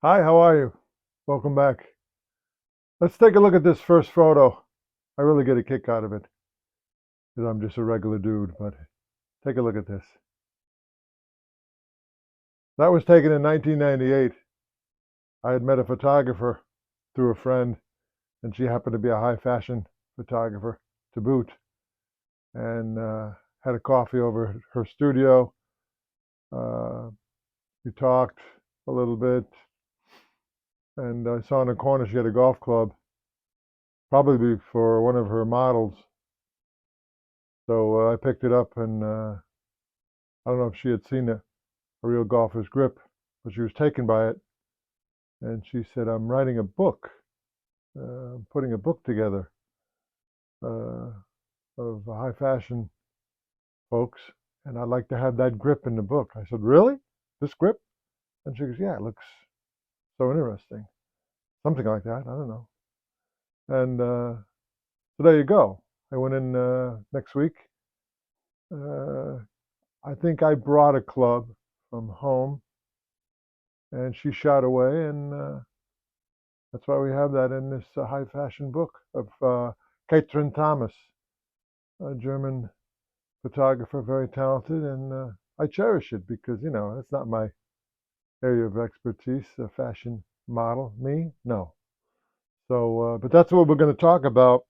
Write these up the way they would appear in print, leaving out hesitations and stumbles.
Hi, how are you? Welcome back. Let's take a look at this first photo. I really get a kick out of it because I'm just a regular dude, but take a look at this. That was taken in 1998. I had met a photographer through a friend, and she happened to be a high fashion photographer to boot, and had a coffee over at her studio. Uh, we talked a little bit, and I saw in the corner she had a golf club, probably for one of her models. So I picked it up, and I don't know if she had seen a real golfer's grip, but she was taken by it. And she said, I'm writing a book, I'm putting a book together uh, of high fashion folks, and I'd like to have that grip in the book. I said, really? This grip? And she goes, yeah, it looks so interesting. Something like that. I don't know. And so there you go. I went in next week. Uh, I think I brought a club from home, and she shot away, and that's why we have that in this high fashion book of Katrin Thomas, a German photographer, very talented, and I cherish it because it's not my area of expertise. A fashion model, me, no. So, but that's what we're going to talk about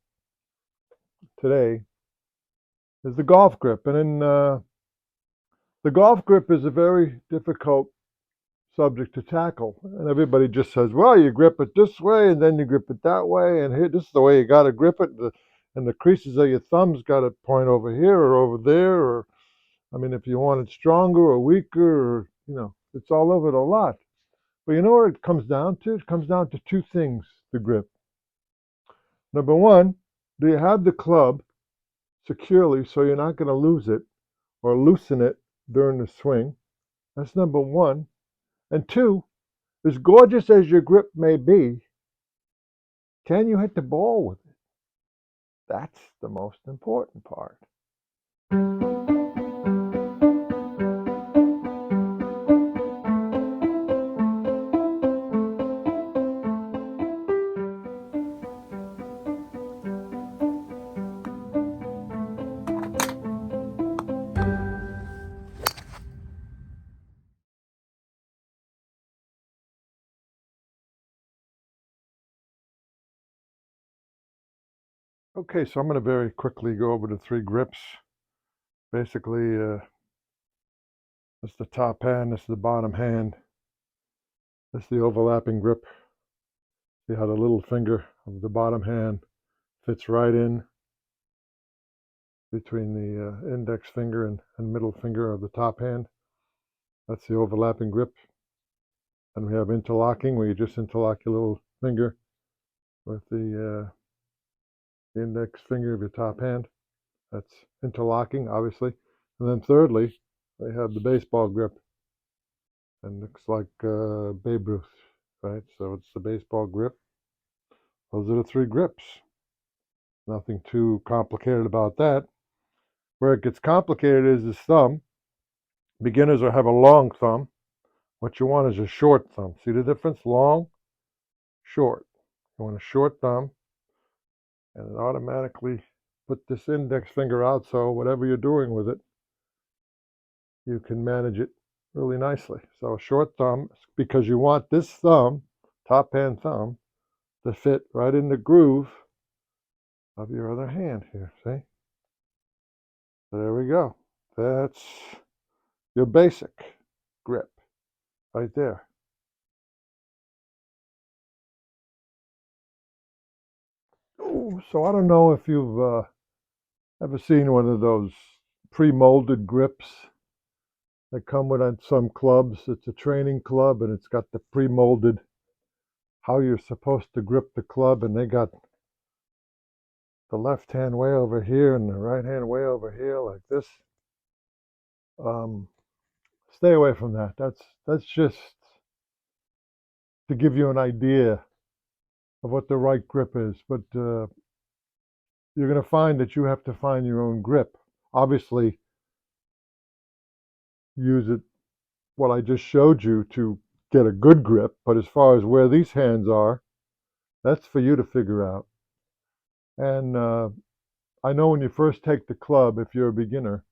today is the golf grip, and then the golf grip is a very difficult subject to tackle, and everybody just says, well, you grip it this way and then you grip it that way, and here, this is the way you got to grip it, and the creases of your thumbs got to point over here or over there, or I mean, if you want it stronger or weaker, or it's all over it a lot. But you know what it comes down to? It comes down to two things: the grip. Number one, do you have the club securely so you're not going to lose it or loosen it during the swing? That's number one. And two, as gorgeous as your grip may be, can you hit the ball with it? That's the most important part. Okay, so I'm going to very quickly go over the three grips. Basically, that's the top hand, this is the bottom hand, this is the overlapping grip. See how the little finger of the bottom hand fits right in between the index finger and middle finger of the top hand. That's the overlapping grip. And we have interlocking, where you just interlock your little finger with the index finger of your top hand. That's interlocking, obviously. And then thirdly, they have the baseball grip. And looks like Babe Ruth, right? So it's the baseball grip. Those are the three grips. Nothing too complicated about that. Where it gets complicated is the thumb. Beginners will have a long thumb. What you want is a short thumb. See the difference? Long, short. You want a short thumb, and it automatically put this index finger out, so whatever you're doing with it, you can manage it really nicely. So a short thumb, because you want this thumb, top hand thumb, to fit right in the groove of your other hand here, see? So there we go. That's your basic grip right there. Ooh, so I don't know if you've ever seen one of those pre-molded grips that come with on some clubs. It's a training club, and it's got the pre-molded how you're supposed to grip the club, and they got the left hand way over here and the right hand way over here like this. Um, Stay away from that. That's just to give you an idea of what the right grip is. But you're going to find that you have to find your own grip. Obviously, use it what I just showed you to get a good grip, but as far as where these hands are, that's for you to figure out. And I know when you first take the club, if you're a beginner,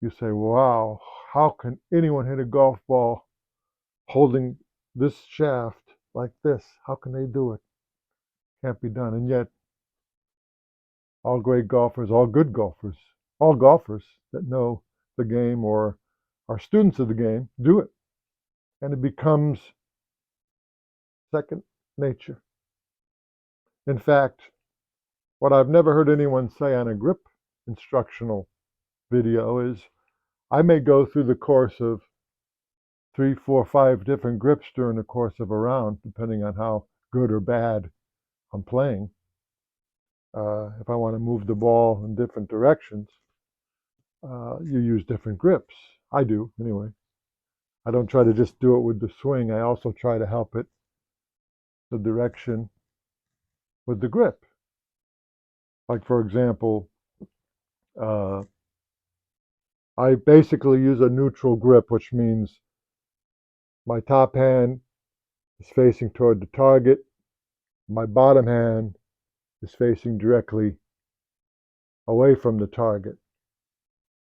you say, wow, how can anyone hit a golf ball holding this shaft like this? How can they do it? Can't be done. And yet, all great golfers, all good golfers, all golfers that know the game or are students of the game do it. And it becomes second nature. In fact, what I've never heard anyone say on a grip instructional video is I may go through the course of 3, 4, 5 different grips during the course of a round, depending on how good or bad I'm playing. If I want to move the ball in different directions, you use different grips. I do, anyway. I don't try to just do it with the swing. I also try to help it the direction with the grip. Like, for example, I basically use a neutral grip, which means my top hand is facing toward the target. My bottom hand is facing directly away from the target.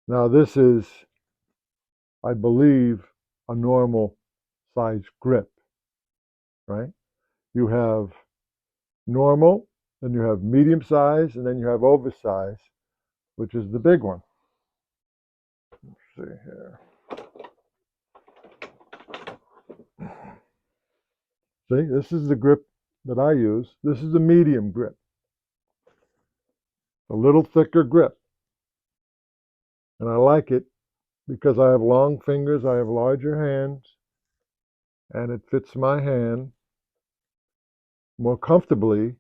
Now, this is, I believe, a normal size grip, right? You have normal, then you have medium size, and then you have oversized, which is the big one. Let's see here. See, this is the grip that I use. This is the medium grip. A little thicker grip. And I like it because I have long fingers, I have larger hands, and it fits my hand more comfortably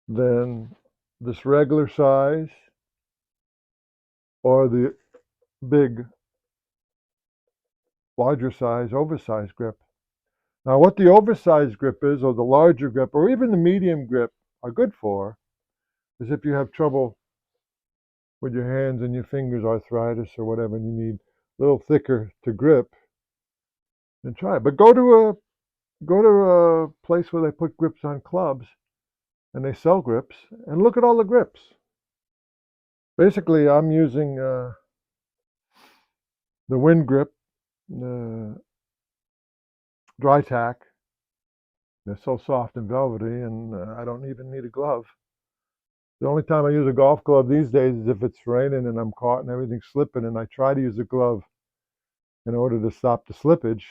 than this regular size or the big, larger size, oversized grip. Now, what the oversized grip is, or the larger grip, or even the medium grip are good for, is if you have trouble with your hands and your fingers, arthritis or whatever, and you need a little thicker to grip, then try it. But go to a place where they put grips on clubs, and they sell grips, and look at all the grips. Basically, I'm using the wind grip, the dry tack. They're so soft and velvety, and I don't even need a glove. The only time I use a golf glove these days is if it's raining and I'm caught and everything's slipping, and I try to use a glove in order to stop the slippage.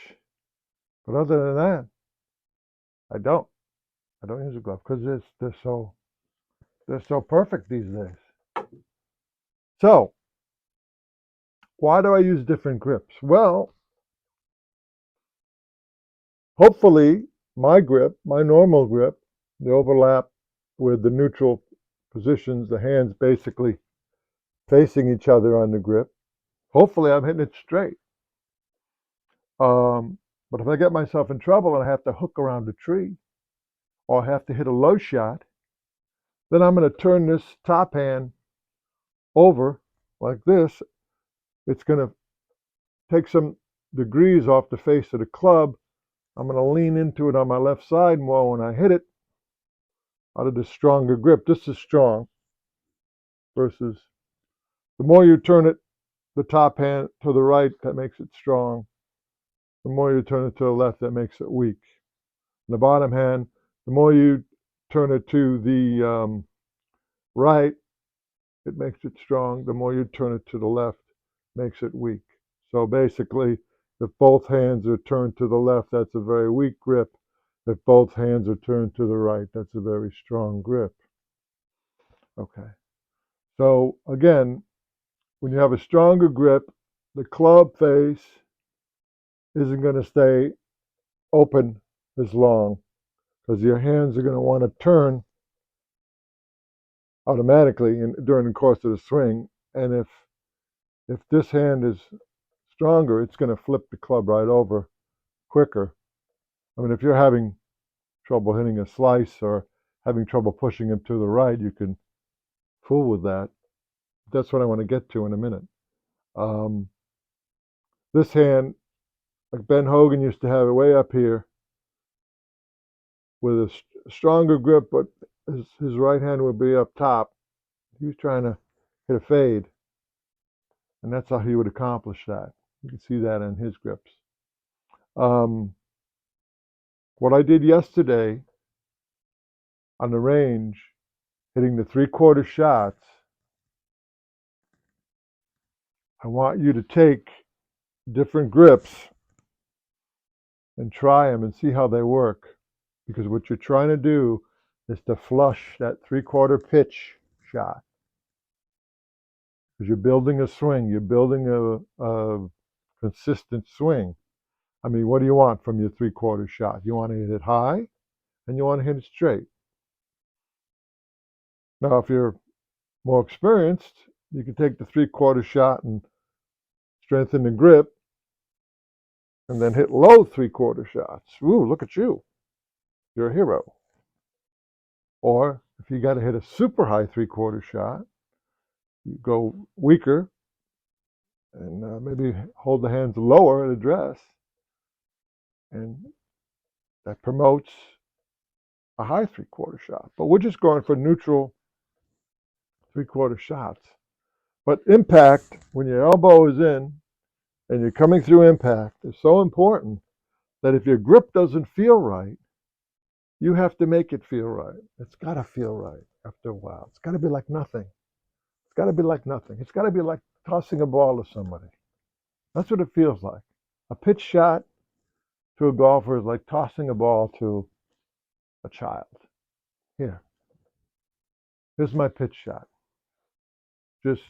But other than that, I don't. I don't use a glove because they're so perfect these days. So, why do I use different grips? Well, hopefully my grip, my normal grip, the overlap with the neutral positions, the hands basically facing each other on the grip. Hopefully I'm hitting it straight. But if I get myself in trouble and I have to hook around a tree or I have to hit a low shot, then I'm going to turn this top hand over like this. It's going to take some degrees off the face of the club. I'm going to lean into it on my left side more when I hit it out of the stronger grip. This is strong versus the more you turn it, the top hand to the right, that makes it strong. The more you turn it to the left, that makes it weak. And the bottom hand, the more you turn it to the right, it makes it strong. The more you turn it to the left, makes it weak. So basically, if both hands are turned to the left, that's a very weak grip. If both hands are turned to the right, that's a very strong grip. Okay. So again, when you have a stronger grip, the club face isn't going to stay open as long because your hands are going to want to turn automatically during the course of the swing. And if this hand is stronger, it's going to flip the club right over quicker. I mean, if you're having trouble hitting a slice or having trouble pushing him to the right, you can fool with that. That's what I want to get to in a minute. This hand like Ben Hogan used to have it way up here with a stronger grip, but his right hand would be up top. He was trying to hit a fade, and that's how he would accomplish that. You can see that in his grips. Um, what I did yesterday on the range, hitting the 3/4 shots, I want you to take different grips and try them and see how they work. Because what you're trying to do is to flush that 3/4 pitch shot. Because you're building a swing, you're building a consistent swing. I mean, what do you want from your 3/4 shot? You want to hit it high and you want to hit it straight. Now, if you're more experienced, you can take the 3/4 shot and strengthen the grip and then hit low 3/4 shots. Ooh, look at you. You're a hero. Or if you got to hit a super high 3/4 shot, you go weaker and maybe hold the hands lower at address, and that promotes a high 3/4 shot. But we're just going for neutral 3/4 shots. But impact, when your elbow is in and you're coming through impact, is so important that if your grip doesn't feel right, you have to make it feel right. It's got to feel right after a while. It's got to be like nothing. It's got to be like nothing. It's got to be like tossing a ball to somebody. That's what it feels like. A pitch shot to a golfer is like tossing a ball to a child. Here, here's my pitch shot. Just,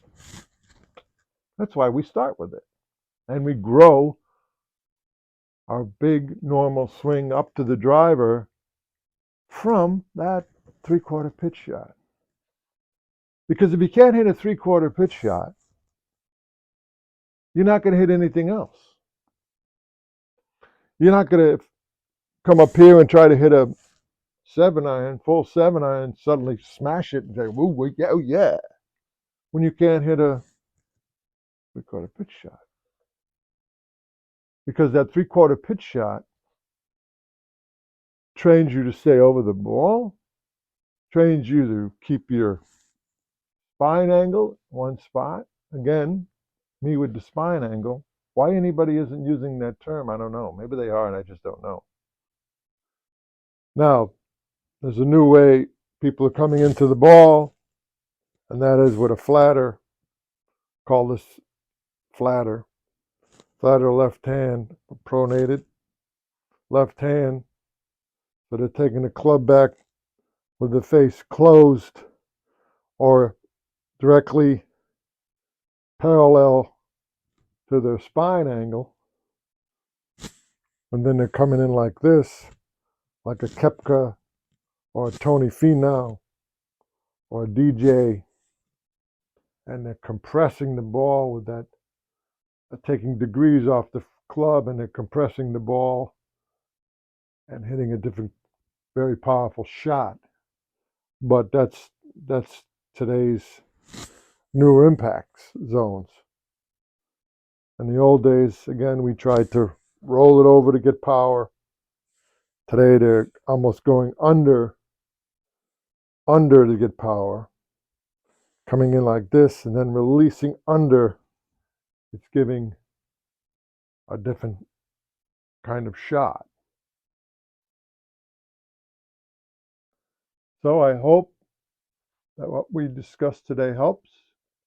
that's why we start with it. And we grow our big normal swing up to the driver from that 3/4 pitch shot. Because if you can't hit a 3/4 pitch shot, you're not going to hit anything else. You're not going to come up here and try to hit a 7-iron, full 7-iron, suddenly smash it and say, "Ooh, yeah, oh yeah," when you can't hit a 3/4 pitch shot. Because that 3/4 pitch shot trains you to stay over the ball, trains you to keep your spine angle one spot. Again, me with the spine angle. Why anybody isn't using that term, I don't know. Maybe they are and I just don't know. Now, there's a new way people are coming into the ball, and that is with a flatter. Call this flatter. Flatter left hand, pronated. Left hand. So they're taking the club back with the face closed or directly parallel to their spine angle. And then they're coming in like this, like a Kepka or a Tony Finau or a DJ. And they're compressing the ball with that, taking degrees off the club, and they're compressing the ball and hitting a different, very powerful shot. But that's today's newer impacts zones. In the old days, again, we tried to roll it over to get power. Today, they're almost going under to get power, coming in like this and then releasing under. It's giving a different kind of shot. So I hope that what we discussed today helps.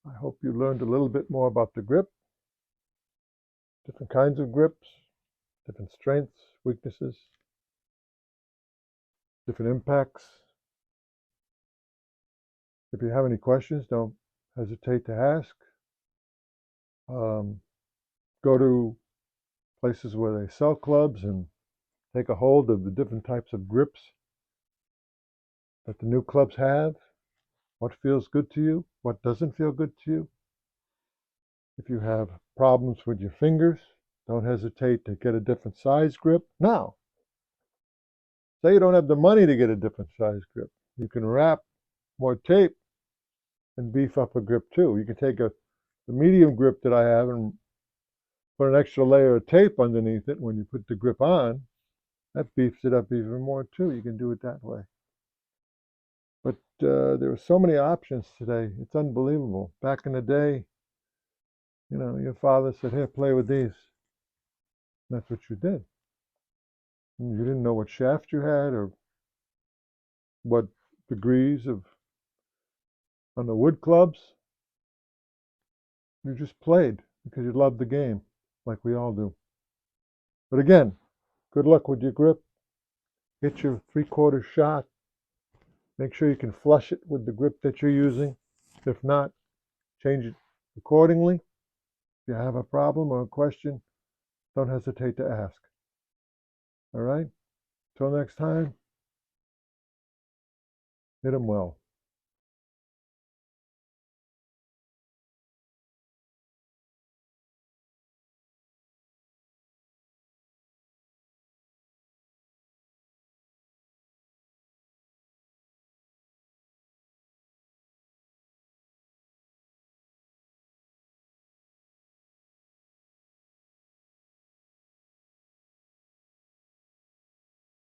I hope you learned a little bit more about the grip, different kinds of grips, different strengths, weaknesses, different impacts. If you have any questions, don't hesitate to ask. Go to places where they sell clubs and take a hold of the different types of grips that the new clubs have. What feels good to you? What doesn't feel good to you? If you have problems with your fingers, don't hesitate to get a different size grip. Now, say you don't have the money to get a different size grip. You can wrap more tape and beef up a grip too. You can take the medium grip that I have and put an extra layer of tape underneath it when you put the grip on. That beefs it up even more too. You can do it that way. But there are so many options today. It's unbelievable. Back in the day, your father said, "Here, play with these." And that's what you did. And you didn't know what shaft you had or what degrees on the wood clubs. You just played because you loved the game, like we all do. But again, good luck with your grip. Get your 3/4 shot. Make sure you can flush it with the grip that you're using. If not, change it accordingly. If you have a problem or a question, don't hesitate to ask. All right? Till next time, hit 'em well.